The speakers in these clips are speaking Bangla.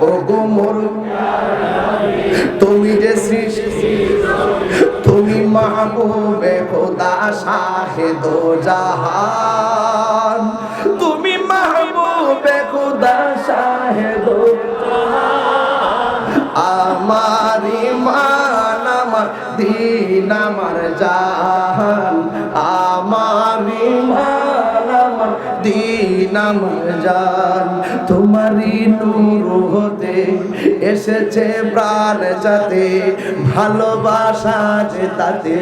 ওগো মোর তুমি যে সৃষ্টি, তুমি মাহবুবে খোদা শাহে দো জাহান, তুমি মাহবুবে খোদা শাহে দো জাহান। আমার ঈমান আমার দ্বীন আমার জান, আমার ঈমান আমার দ্বীন আমার জান। তোমারই নূর হতে এসেছে প্রাণ যাতে, ভালোবাসা যে তাতে।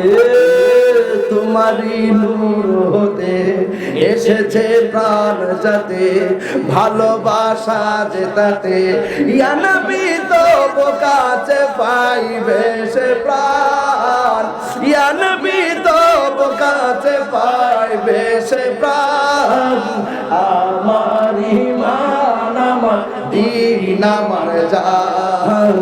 তোমারই নূর হতে এসেছে প্রাণ যাতে, ভালোবাসা যে তাতে। ইয়া নবী তো কাছে পাইবে সে প্রাণ, ইয়া নবী তো কাছে পাইবে সে প্রাণ। আমার ঈমান আমার দ্বীন আমার জান,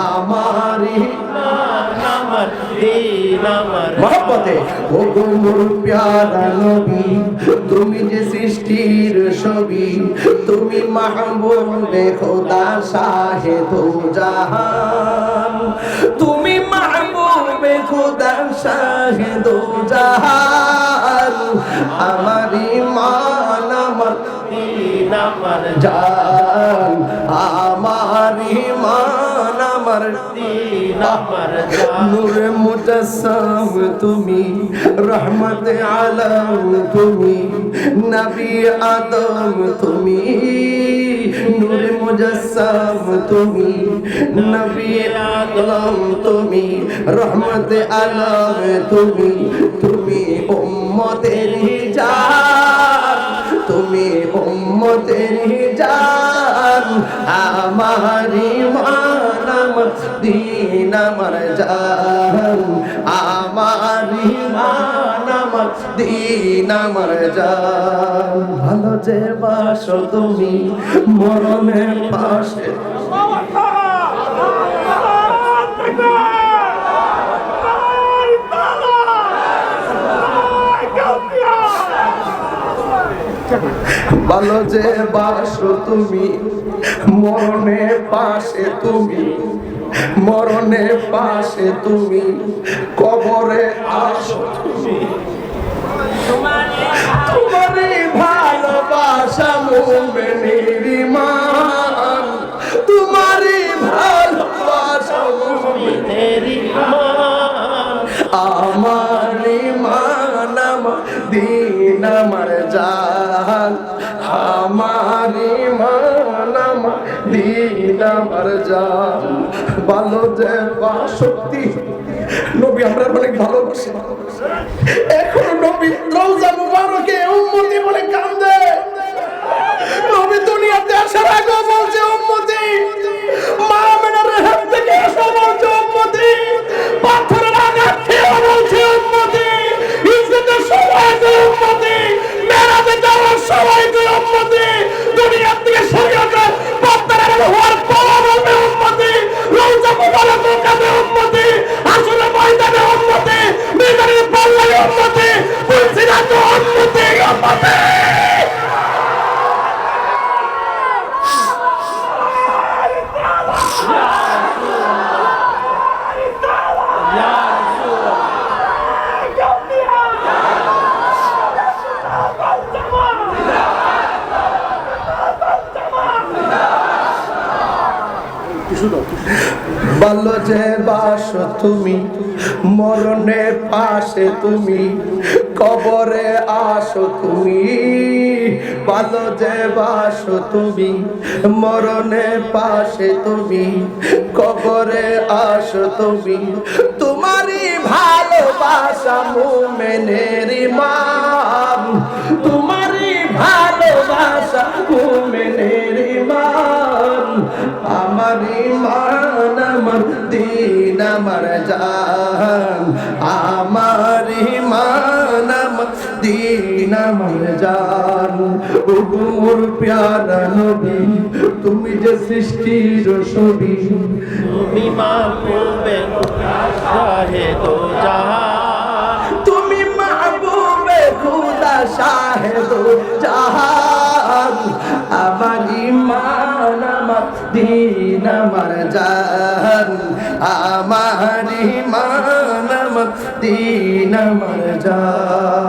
আমার ঈমান আমার দ্বীন আমার মহব্বতে। ওগো মোর প্যারা নবী, তুমি যে সৃষ্টির ছবি, তুমি মাহবুবে খোদা শাহে দো জাহান, তুমি মাহবুবে খোদা শাহে দো জাহান। আমার ঈমান আমার দ্বীন আমার জান, আমার ঈমান আমার দ্বীন আমার জান। নূরে মুজাসসাম তুমি, রহমতে আলম তুমি, নবী আদম তুমি। নূরে মুজাসসাম তুমি, নবী আদম তুমি, রহমতে আলম তুমি। তুমি উম্মতের জান, তুমি উম্মতের জান। আমার ঈমান আমার দ্বীন আমার জান, আমার ঈমান আমার দ্বীন আমার জান। ভালো যে বাসো তুমি মরণের পাশে, ভালো যে বাসো তুমি মরণের পাশে, তুমি মরণের পাশে, তুমি কবরে আসো তুমি। তোমারই ভালোবাসা মুমিনের ঈমান, তোমারই ভালোবাসা মুমিনের ঈমান। আমার ঈমান আমার দ্বীন আমার জান, আমার ঈমান আমার দ্বীন আমার জান। ভালো যে বাসক্তি নবী আমরা অনেক ভালোবাসি, এখন নবী রওজা মুবারকে উম্মতি বলে কান্দে। নবী দুনিয়াতে আসার আগে বলছে উম্মতি, মা মেনার হাত থেকে এসে বলছে উম্মতি, পাথরের আঘাত খেয়ে বলছে উম্মতি, ইজ্জতের সময়তে উম্মতি, মেরাজে যাওয়ার সময়তে উম্মতি, দুনিয়া থেকে শরীয়তের পর্দার হওয়ার পর বলবে উম্মতি, রওজা মুবারকে কাঁদে উম্মতি, আসলে ময়দানে উম্মতি, মিজানের পাল্লায় উম্মতি, বলছি না তো উম্মতি উম্মতি। ভালো যে বাসো তুমি মরণের পাশে, তুমি কবরে আসো তুমি। ভালো যে বাসো তুমি মরণের পাশে, তুমি কবরে আসো তুমি। তোমারই ভালোবাসা মুমিনের ঈমান, তোমারই ভালোবাসা মুমিনের ঈমান। আমার ঈমান আমার দ্বীন আমার জান, আমার ঈমান আমার দ্বীন আমার জান। ওগো মোর প্যারা নবী, তুমি যে সৃষ্টির ছবি, তুমি মাহবুবে খোদা শাহে দো জাহান, তুমি মাহবুবে খোদা শাহে দো জাহান। আমার ঈমান আমার দ্বীন দিন আমার জান, আমার ইমান আমার দিন আমার জান।